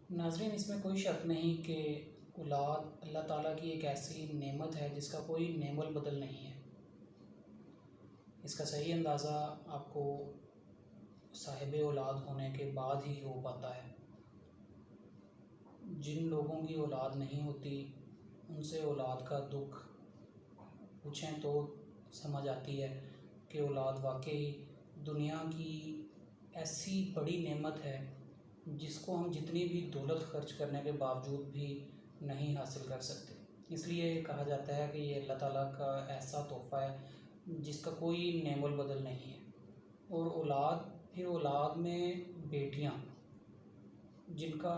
ناظرین، اس میں کوئی شک نہیں کہ اولاد اللہ تعالیٰ کی ایک ایسی نعمت ہے جس کا کوئی نعم البدل نہیں ہے۔ اس کا صحیح اندازہ آپ کو صاحب اولاد ہونے کے بعد ہی ہو پاتا ہے۔ جن لوگوں کی اولاد نہیں ہوتی ان سے اولاد کا دکھ پوچھیں تو سمجھ آتی ہے کہ اولاد واقعی دنیا کی ایسی بڑی نعمت ہے جس کو ہم جتنی بھی دولت خرچ کرنے کے باوجود بھی نہیں حاصل کر سکتے۔ اس لیے کہا جاتا ہے کہ یہ اللہ تعالیٰ کا ایسا تحفہ ہے جس کا کوئی نعم البدل نہیں ہے۔ اور پھر اولاد میں بیٹیاں، جن کا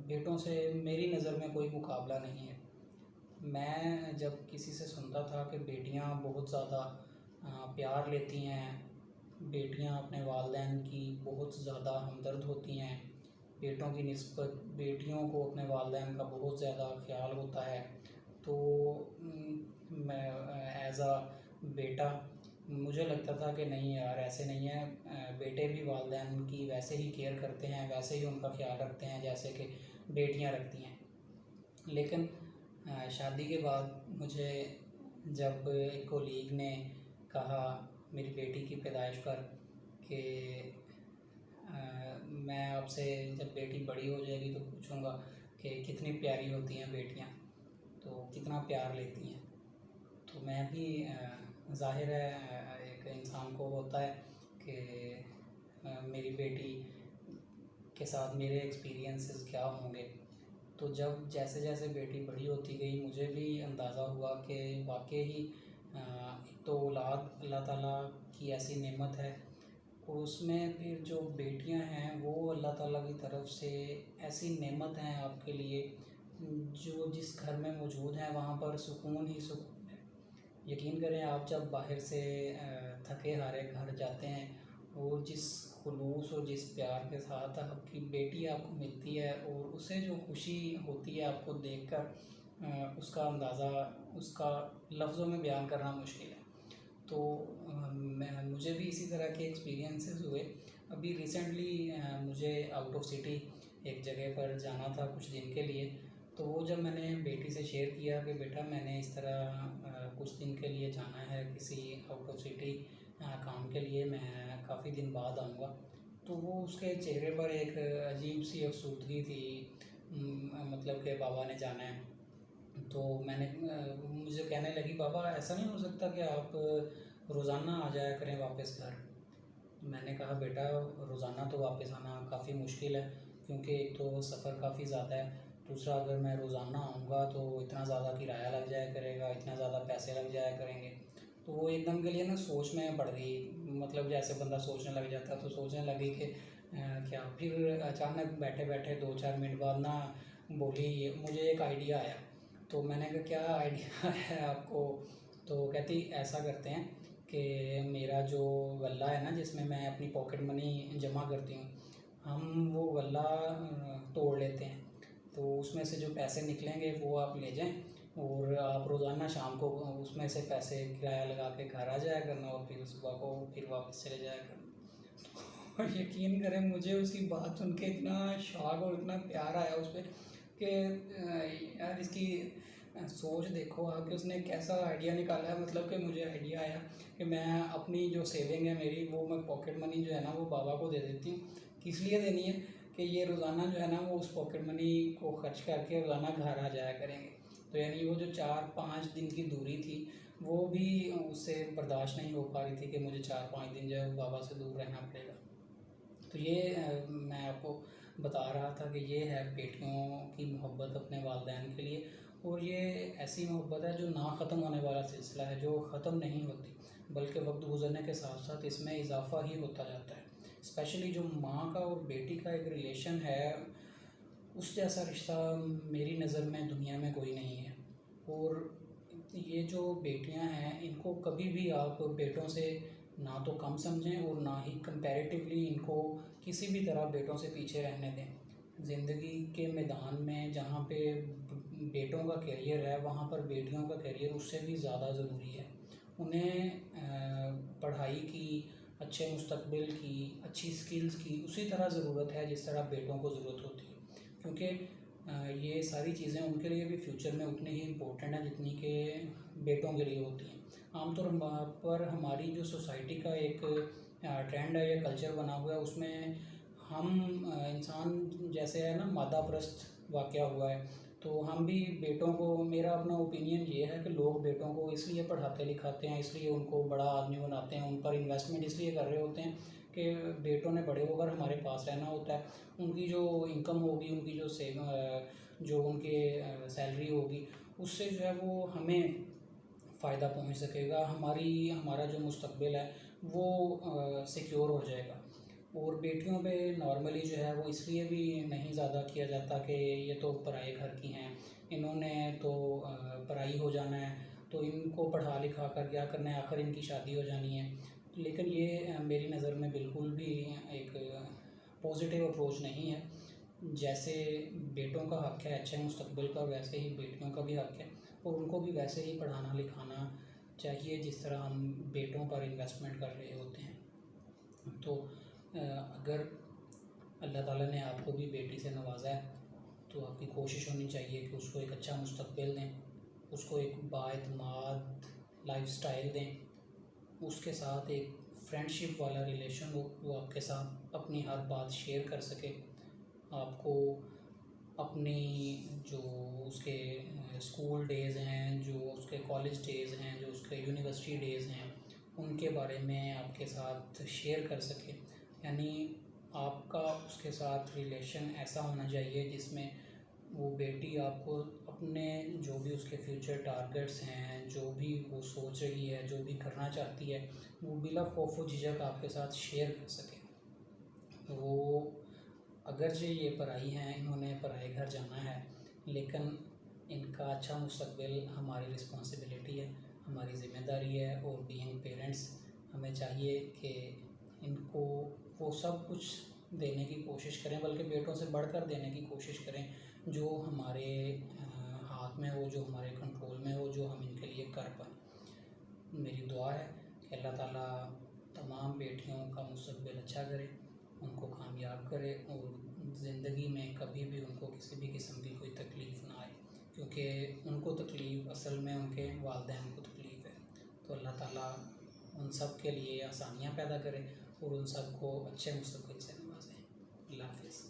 بیٹوں سے میری نظر میں کوئی مقابلہ نہیں ہے۔ میں جب کسی سے سنتا تھا کہ بیٹیاں بہت زیادہ پیار لیتی ہیں، بیٹیاں اپنے والدین کی بہت زیادہ ہمدرد ہوتی ہیں، بیٹوں کی نسبت بیٹیوں کو اپنے والدین کا بہت زیادہ خیال ہوتا ہے، تو میں ایز بیٹا مجھے لگتا تھا کہ نہیں یار، ایسے نہیں ہے، بیٹے بھی والدین کی ویسے ہی کیئر کرتے ہیں، ویسے ہی ان کا خیال رکھتے ہیں جیسے کہ بیٹیاں رکھتی ہیں۔ لیکن شادی کے بعد مجھے جب ایک کولیگ نے کہا میری بیٹی کی پیدائش پر کہ میں آپ سے جب بیٹی بڑی ہو جائے گی تو پوچھوں گا کہ کتنی پیاری ہوتی ہیں بیٹیاں، تو کتنا پیار لیتی ہیں، تو میں بھی ظاہر ہے ایک انسان کو ہوتا ہے کہ میری بیٹی کے ساتھ میرے ایکسپیرینسز کیا ہوں گے۔ تو جب جیسے جیسے بیٹی بڑی ہوتی گئی مجھے بھی اندازہ ہوا کہ واقعی ایک تو اولاد اللہ تعالیٰ کی ایسی نعمت ہے، اور اس میں پھر جو بیٹیاں ہیں وہ اللہ تعالیٰ کی طرف سے ایسی نعمت ہیں آپ کے لیے، جو جس گھر میں موجود ہیں وہاں پر سکون ہی سکون ہے۔ یقین کریں، آپ جب باہر سے تھکے ہارے گھر جاتے ہیں اور جس خلوص اور جس پیار کے ساتھ آپ کی بیٹی آپ کو ملتی ہے اور اسے جو خوشی ہوتی ہے آپ کو دیکھ کر، اس کا اندازہ، اس کا لفظوں میں بیان کرنا مشکل ہے۔ تو مجھے بھی اسی طرح کے ایکسپیرینسز ہوئے۔ ابھی ریسنٹلی مجھے آؤٹ آف سٹی ایک جگہ پر جانا تھا کچھ دن کے لیے، تو وہ جب میں نے بیٹی سے شیئر کیا کہ بیٹا میں نے اس طرح کچھ دن کے لیے جانا ہے کسی آؤٹ آف سٹی کام کے لیے، میں کافی دن بعد آؤں گا، تو وہ اس کے چہرے پر ایک عجیب سی افسردگی تھی، مطلب کہ بابا نے جانا ہے۔ تو میں نے مجھے کہنے لگی بابا ایسا نہیں ہو سکتا کہ آپ روزانہ آ جایا کریں واپس گھر؟ میں نے کہا بیٹا روزانہ تو واپس آنا کافی مشکل ہے، کیونکہ ایک تو سفر کافی زیادہ ہے، دوسرا اگر میں روزانہ آؤں گا تو اتنا زیادہ کرایہ لگ جایا کرے گا، اتنا زیادہ پیسے لگ جایا کریں گے۔ تو وہ ایک دم کے لیے نا سوچ میں پڑ گئی، مطلب جیسے بندہ سوچنے لگ جاتا تو سوچنے لگی کہ کیا، پھر اچانک بیٹھے بیٹھے 2-4 منٹ بعد نا بولی مجھے ایک آئیڈیا آیا۔ تو میں نے کہا کیا آئیڈیا ہے آپ کو؟ تو کہتی ایسا کرتے ہیں کہ میرا جو غلہ ہے نا جس میں میں اپنی پاکٹ منی جمع کرتی ہوں، ہم وہ غلہ توڑ لیتے ہیں، تو اس میں سے جو پیسے نکلیں گے وہ آپ لے جائیں، اور آپ روزانہ شام کو اس میں سے پیسے کرایہ لگا کے گھر آ جایا کرنا، اور پھر صبح کو پھر واپس چلے جایا کرنا۔ اور یقین کریں مجھے اس کی بات سن کے اتنا شوق اور اتنا پیار آیا اس پہ کہ یار اس کی سوچ دیکھو آپ کہ اس نے کیسا آئیڈیا نکالا ہے۔ مطلب کہ مجھے آئیڈیا آیا کہ میں اپنی جو سیونگ ہے میری، وہ میں پاکٹ منی جو ہے نا وہ بابا کو دے دیتی ہوں۔ کس لیے دینی ہے کہ یہ روزانہ جو ہے نا وہ اس پاکٹ منی کو خرچ کر کے روزانہ گھر آ جایا کریں گے۔ تو یعنی وہ جو 4-5 دن کی دوری تھی وہ بھی اس سے برداشت نہیں ہو پا رہی تھی کہ مجھے 4-5 دن جو ہے بابا سے دور رہنا پڑے گا۔ تو یہ میں آپ کو بتا رہا تھا کہ یہ ہے بیٹیوں کی محبت اپنے والدین کے لیے، اور یہ ایسی محبت ہے جو نہ ختم ہونے والا سلسلہ ہے، جو ختم نہیں ہوتی، بلکہ وقت گزرنے کے ساتھ ساتھ اس میں اضافہ ہی ہوتا جاتا ہے۔ اسپیشلی جو ماں کا اور بیٹی کا ایک ریلیشن ہے، اس جیسا رشتہ میری نظر میں دنیا میں کوئی نہیں ہے۔ اور یہ جو بیٹیاں ہیں ان کو کبھی بھی آپ بیٹوں سے نہ تو کم سمجھیں اور نہ ہی کمپیریٹیولی ان کو کسی بھی طرح بیٹوں سے پیچھے رہنے دیں۔ زندگی کے میدان میں جہاں پہ بیٹوں کا کیریئر ہے وہاں پر بیٹیوں کا کیریئر اس سے بھی زیادہ ضروری ہے۔ انہیں پڑھائی کی، اچھے مستقبل کی، اچھی سکلز کی اسی طرح ضرورت ہے جس طرح بیٹوں کو ضرورت ہوتی ہے۔ کیونکہ یہ ساری چیزیں ان کے لیے بھی فیوچر میں اتنی ہی امپورٹنٹ ہیں جتنی کہ بیٹوں کے لیے ہوتی ہیں. عام طور پر ہماری جو سوسائٹی کا ایک ٹرینڈ ہے یا کلچر بنا ہوا ہے، اس میں ہم انسان جیسے ہے نا مادہ پرست واقعہ ہوا ہے، تو ہم بھی بیٹوں کو، میرا اپنا اوپینین یہ ہے کہ لوگ بیٹوں کو اس لیے پڑھاتے لکھاتے ہیں، اس لیے ان کو بڑا آدمی بناتے ہیں، ان پر انویسٹمنٹ اس لیے کر رہے ہوتے ہیں کہ بیٹوں نے بڑے ہو کر ہمارے پاس رہنا ہوتا ہے. ان کی جو انکم ہوگی، ان کی جو ان کے سیلری ہوگی، اس سے جو ہے وہ ہمیں فائدہ پہنچ سکے گا، ہمارا جو مستقبل ہے وہ سیکیور ہو جائے گا. اور بیٹیوں پہ نارملی جو ہے وہ اس لیے بھی نہیں زیادہ کیا جاتا کہ یہ تو پرائے گھر کی ہیں، انہوں نے تو پرائی ہو جانا ہے، تو ان کو پڑھا لکھا کر کیا کرنا ہے، آخر ان کی شادی ہو جانی ہے. لیکن یہ میری نظر میں بالکل بھی ایک پازیٹیو اپروچ نہیں ہے. جیسے بیٹوں کا حق ہے اچھے مستقبل کا، ویسے ہی بیٹیوں کا بھی حق ہے، اور ان کو بھی ویسے ہی پڑھانا لکھانا چاہیے جس طرح ہم بیٹوں پر انویسٹمنٹ کر رہے ہوتے ہیں. تو اگر اللہ تعالیٰ نے آپ کو بھی بیٹی سے نوازا ہے تو آپ کی کوشش ہونی چاہیے کہ اس کو ایک اچھا مستقبل دیں، اس کو ایک بااعتماد لائف سٹائل دیں، اس کے ساتھ ایک فرینڈ شپ والا ریلیشن ہو، وہ آپ کے ساتھ اپنی ہر بات شیئر کر سکے، آپ کو اپنی جو اس کے اسکول ڈیز ہیں، جو اس کے کالج ڈیز ہیں، جو اس کے یونیورسٹی ڈیز ہیں، ان کے بارے میں آپ کے ساتھ شیئر کر سکے. یعنی آپ کا اس کے ساتھ ریلیشن ایسا ہونا چاہیے جس میں وہ بیٹی آپ کو اپنے جو بھی اس کے فیوچر ٹارگٹس ہیں، جو بھی وہ سوچ رہی ہے، جو بھی کرنا چاہتی ہے، وہ بلا خوف و جھجک آپ کے ساتھ شیئر کر سکے. وہ اگرچہ یہ پرائی ہیں، انہوں نے پرائے گھر جانا ہے، لیکن ان کا اچھا مستقبل ہماری رسپانسبلٹی ہے، ہماری ذمہ داری ہے. اور بینگ پیرنٹس ہمیں چاہیے کہ ان کو وہ سب کچھ دینے کی کوشش کریں، بلکہ بیٹوں سے بڑھ کر دینے کی کوشش کریں، جو ہمارے ہاتھ میں ہو، جو ہمارے کنٹرول میں ہو، جو ہم ان کے لیے کر پائیں. میری دعا ہے کہ اللہ تعالیٰ تمام بیٹیوں کا مستقبل اچھا کرے، ان کو کامیاب کرے، اور زندگی میں کبھی بھی ان کو کسی بھی قسم کی کوئی تکلیف نہ آئے، کیونکہ ان کو تکلیف اصل میں ان کے والدین کو تکلیف ہے. تو اللہ تعالیٰ ان سب کے لیے آسانیاں پیدا کرے اور ان سب کو اچھے مستقبل سے نوازیں. اللہ حافظ.